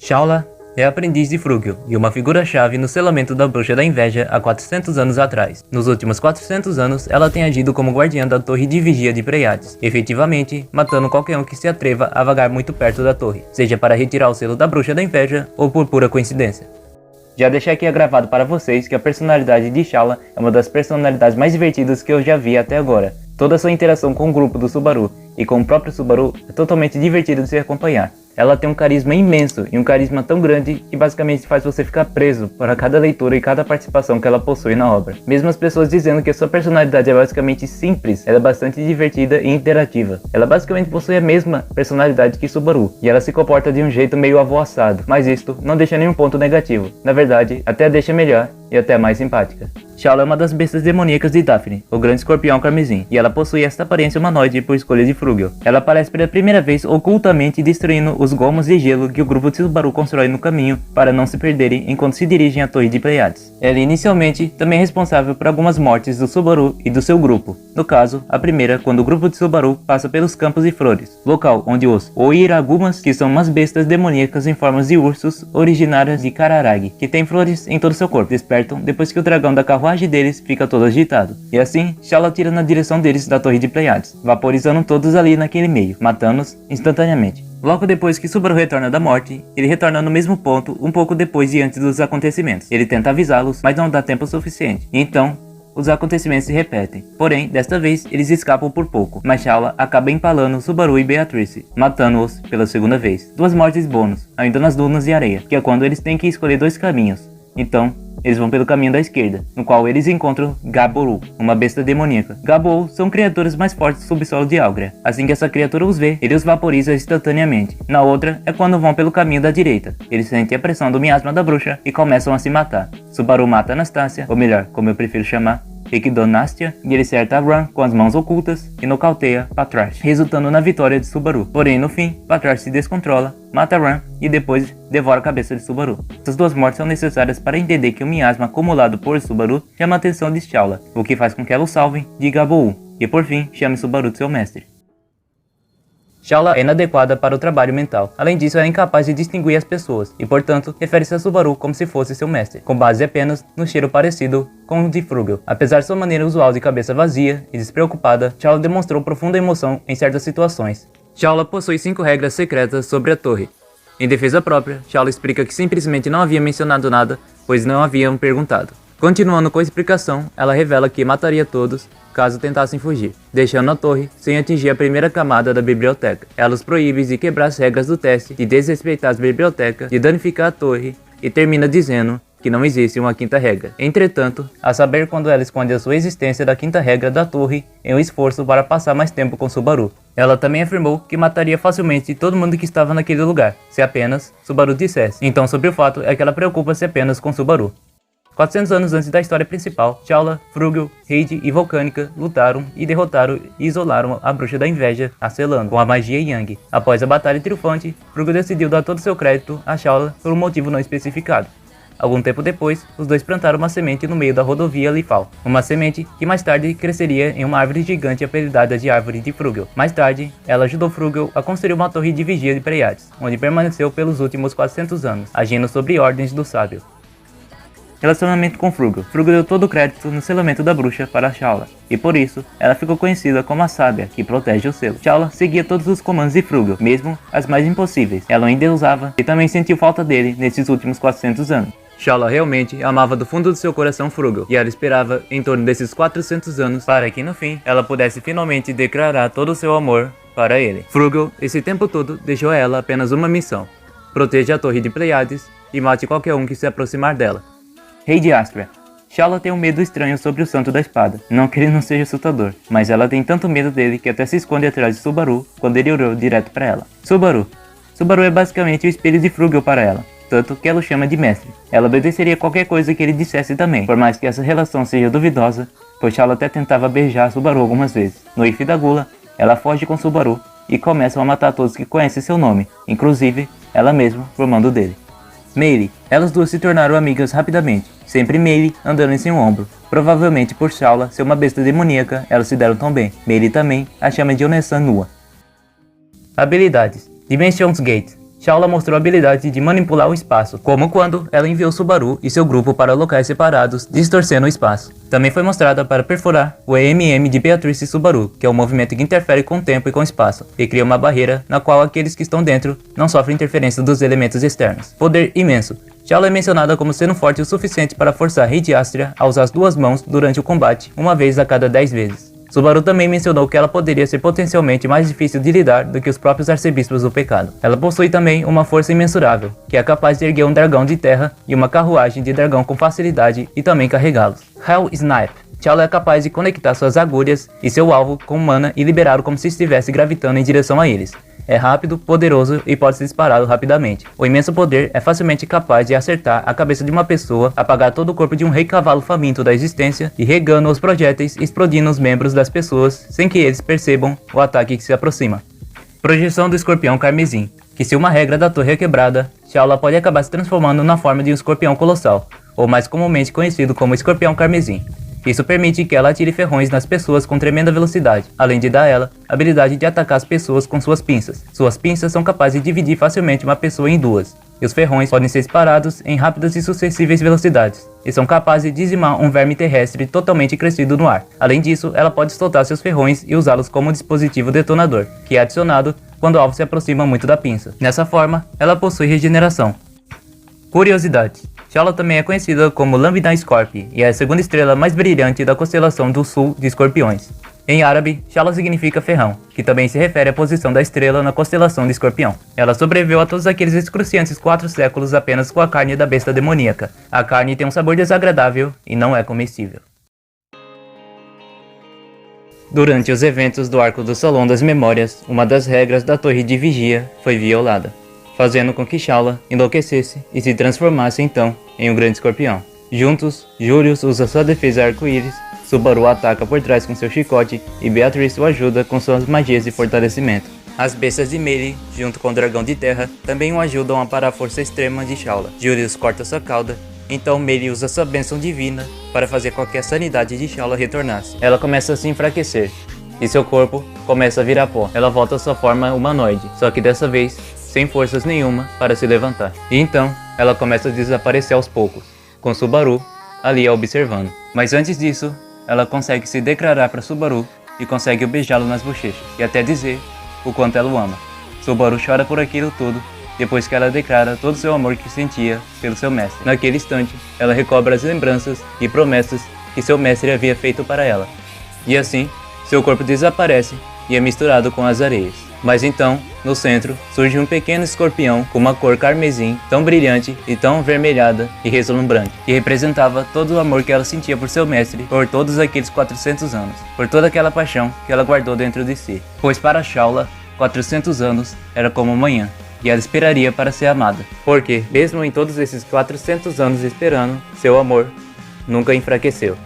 Shaula é aprendiz de Frugel e uma figura-chave no selamento da Bruxa da Inveja há 400 anos atrás. Nos últimos 400 anos, ela tem agido como guardiã da Torre de Vigia de Pleiades, efetivamente matando qualquer um que se atreva a vagar muito perto da torre, seja para retirar o selo da Bruxa da Inveja ou por pura coincidência. Já deixei aqui gravado para vocês que a personalidade de Shaula é uma das personalidades mais divertidas que eu já vi até agora. Toda sua interação com o grupo do Subaru e com o próprio Subaru é totalmente divertida de se acompanhar. Ela tem um carisma imenso e um carisma tão grande que basicamente faz você ficar preso para cada leitura e cada participação que ela possui na obra. Mesmo as pessoas dizendo que a sua personalidade é basicamente simples, ela é bastante divertida e interativa. Ela basicamente possui a mesma personalidade que Subaru, e ela se comporta de um jeito meio avoaçado, mas isto não deixa nenhum ponto negativo. Na verdade, até a deixa melhor e até mais simpática. Shaula é uma das bestas demoníacas de Daphne, o grande escorpião carmesim, e ela possui esta aparência humanoide por escolha de Frugel. Ela aparece pela primeira vez ocultamente destruindo os gomos de gelo que o grupo de Subaru constrói no caminho para não se perderem enquanto se dirigem à Torre de Pleiades. Ela inicialmente também é responsável por algumas mortes do Subaru e do seu grupo. No caso, a primeira quando o grupo de Subaru passa pelos Campos de Flores, local onde os Oiragumas, que são umas bestas demoníacas em formas de ursos originárias de Cararag, que tem flores em todo seu corpo, despertam depois que o dragão da carruagem deles fica todo agitado. E assim, Shaula tira na direção deles da Torre de Pleiades, vaporizando todos ali naquele meio, matando-os instantaneamente. Logo depois que Subaru retorna da morte, ele retorna no mesmo ponto um pouco depois e antes dos acontecimentos. Ele tenta avisá-los, mas não dá tempo suficiente. Então, os acontecimentos se repetem. Porém, desta vez, eles escapam por pouco, mas Shaula acaba empalando Subaru e Beatrice, matando-os pela segunda vez. Duas mortes bônus, ainda nas dunas de areia, que é quando eles têm que escolher dois caminhos. Então, eles vão pelo caminho da esquerda, no qual eles encontram Gaboru, uma besta demoníaca. Gaboru são criaturas mais fortes do subsolo de Algria. Assim que essa criatura os vê, ele os vaporiza instantaneamente. Na outra é quando vão pelo caminho da direita. Eles sentem a pressão do miasma da bruxa e começam a se matar. Subaru mata Anastasia, ou melhor, como eu prefiro chamar, Ekdonastia, e ele acerta Ran com as mãos ocultas e nocauteia Patrash, resultando na vitória de Subaru. Porém, no fim, Patrash se descontrola, mata Ran e depois devora a cabeça de Subaru. Essas duas mortes são necessárias para entender que o miasma acumulado por Subaru chama a atenção de Shaula, o que faz com que ela o salve de Gaboru, e por fim, chame Subaru de seu mestre. Shaula é inadequada para o trabalho mental. Além disso, ela é incapaz de distinguir as pessoas, e portanto, refere-se a Subaru como se fosse seu mestre, com base apenas no cheiro parecido com o de Frugel. Apesar de sua maneira usual de cabeça vazia e despreocupada, Shaula demonstrou profunda emoção em certas situações. Shaula possui 5 regras secretas sobre a torre. Em defesa própria, Shaula explica que simplesmente não havia mencionado nada, pois não haviam perguntado. Continuando com a explicação, ela revela que mataria todos caso tentassem fugir, deixando a torre sem atingir a primeira camada da biblioteca. Ela os proíbe de quebrar as regras do teste, de desrespeitar as bibliotecas, de danificar a torre e termina dizendo que não existe uma quinta regra. Entretanto, a saber quando ela esconde a sua existência da quinta regra da torre em um esforço para passar mais tempo com Subaru. Ela também afirmou que mataria facilmente todo mundo que estava naquele lugar, se apenas Subaru dissesse. Então, sobre o fato é que ela preocupa-se apenas com Subaru. 400 anos antes da história principal, Shaula, Frugel, Heide e Volcânica lutaram e derrotaram e isolaram a Bruxa da Inveja, a Selando, com a magia Yang. Após a batalha triunfante, Frugel decidiu dar todo seu crédito a Shaula por um motivo não especificado. Algum tempo depois, os dois plantaram uma semente no meio da rodovia Lifal, uma semente que mais tarde cresceria em uma árvore gigante apelidada de Árvore de Frugel. Mais tarde, ela ajudou Frugel a construir uma torre de vigia de Pleiades, onde permaneceu pelos últimos 400 anos, agindo sob ordens do sábio. Relacionamento com Frugel. Frugel deu todo o crédito no selamento da bruxa para Shaula, e por isso, ela ficou conhecida como a sábia que protege o selo. Shaula seguia todos os comandos de Frugel, mesmo as mais impossíveis. Ela o endeusava e também sentiu falta dele nesses últimos 400 anos. Shaula realmente amava do fundo do seu coração Frugel, e ela esperava em torno desses 400 anos para que no fim, ela pudesse finalmente declarar todo o seu amor para ele. Frugel, esse tempo todo, deixou a ela apenas uma missão: proteja a Torre de Pleiades e mate qualquer um que se aproximar dela. Rei de Astria. Shaula tem um medo estranho sobre o Santo da Espada. Não que ele não seja assustador, mas ela tem tanto medo dele que até se esconde atrás de Subaru quando ele olhou direto para ela. Subaru é basicamente o espelho de Frugel para ela, tanto que ela o chama de mestre. Ela obedeceria qualquer coisa que ele dissesse também, por mais que essa relação seja duvidosa, pois Shaula até tentava beijar Subaru algumas vezes. No If da Gula, ela foge com Subaru e começam a matar todos que conhecem seu nome, inclusive ela mesma formando dele. Meili. Elas duas se tornaram amigas rapidamente, sempre Meili andando em seu ombro. Provavelmente por Shaula ser uma besta demoníaca, elas se deram tão bem. Meili também a chama de Onessan nua. Habilidades. Dimensions Gate. Shaula mostrou a habilidade de manipular o espaço, como quando ela enviou Subaru e seu grupo para locais separados, distorcendo o espaço. Também foi mostrada para perfurar o EMM de Beatrice e Subaru, que é um movimento que interfere com o tempo e com o espaço, e cria uma barreira na qual aqueles que estão dentro não sofrem interferência dos elementos externos. Poder imenso. Shaula é mencionada como sendo forte o suficiente para forçar Rei de Astria a usar as duas mãos durante o combate, uma vez a cada 10 vezes. Subaru também mencionou que ela poderia ser potencialmente mais difícil de lidar do que os próprios arcebispos do pecado. Ela possui também uma força imensurável, que é capaz de erguer um dragão de terra e uma carruagem de dragão com facilidade e também carregá-los. Hell Snipe. Shaula é capaz de conectar suas agulhas e seu alvo com mana e liberá-lo como se estivesse gravitando em direção a eles. É rápido, poderoso e pode ser disparado rapidamente. O imenso poder é facilmente capaz de acertar a cabeça de uma pessoa, apagar todo o corpo de um rei cavalo faminto da existência e regando os projéteis, explodindo os membros das pessoas sem que eles percebam o ataque que se aproxima. Projeção do escorpião carmesim, que se uma regra da torre é quebrada, Shaula pode acabar se transformando na forma de um escorpião colossal, ou mais comumente conhecido como escorpião carmesim. Isso permite que ela atire ferrões nas pessoas com tremenda velocidade, além de dar a ela a habilidade de atacar as pessoas com suas pinças. Suas pinças são capazes de dividir facilmente uma pessoa em duas, e os ferrões podem ser disparados em rápidas e sucessíveis velocidades, e são capazes de dizimar um verme terrestre totalmente crescido no ar. Além disso, ela pode soltar seus ferrões e usá-los como um dispositivo detonador, que é adicionado quando o alvo se aproxima muito da pinça. Dessa forma, ela possui regeneração. Curiosidades. Shaula também é conhecida como Lambda Scorpii e é a segunda estrela mais brilhante da constelação do sul de Escorpiões. Em árabe, Shaula significa ferrão, que também se refere à posição da estrela na constelação de Escorpião. Ela sobreviveu a todos aqueles excruciantes 4 séculos apenas com a carne da besta demoníaca. A carne tem um sabor desagradável e não é comestível. Durante os eventos do Arco do Salão das Memórias, uma das regras da Torre de Vigia foi violada, fazendo com que Shaula enlouquecesse e se transformasse então em um grande escorpião. Juntos, Julius usa sua defesa arco-íris, Subaru ataca por trás com seu chicote e Beatrice o ajuda com suas magias de fortalecimento. As bestas de Melee, junto com o dragão de terra, também o ajudam a parar a força extrema de Shaula. Julius corta sua cauda, então Melee usa sua bênção divina para fazer com que a sanidade de Shaula retornasse. Ela começa a se enfraquecer, e seu corpo começa a virar pó. Ela volta à sua forma humanoide, só que dessa vez sem forças nenhuma para se levantar. E então, ela começa a desaparecer aos poucos, com Subaru ali a observando. Mas antes disso, ela consegue se declarar para Subaru e consegue beijá-lo nas bochechas, e até dizer o quanto ela o ama. Subaru chora por aquilo tudo, depois que ela declara todo o seu amor que sentia pelo seu mestre. Naquele instante, ela recobra as lembranças e promessas que seu mestre havia feito para ela. E assim, seu corpo desaparece e é misturado com as areias. Mas então, no centro, surge um pequeno escorpião com uma cor carmesim tão brilhante e tão avermelhada e reslumbrante, que representava todo o amor que ela sentia por seu mestre por todos aqueles 400 anos, por toda aquela paixão que ela guardou dentro de si. Pois para Shaula, 400 anos era como amanhã, e ela esperaria para ser amada, porque, mesmo em todos esses 400 anos esperando, seu amor nunca enfraqueceu.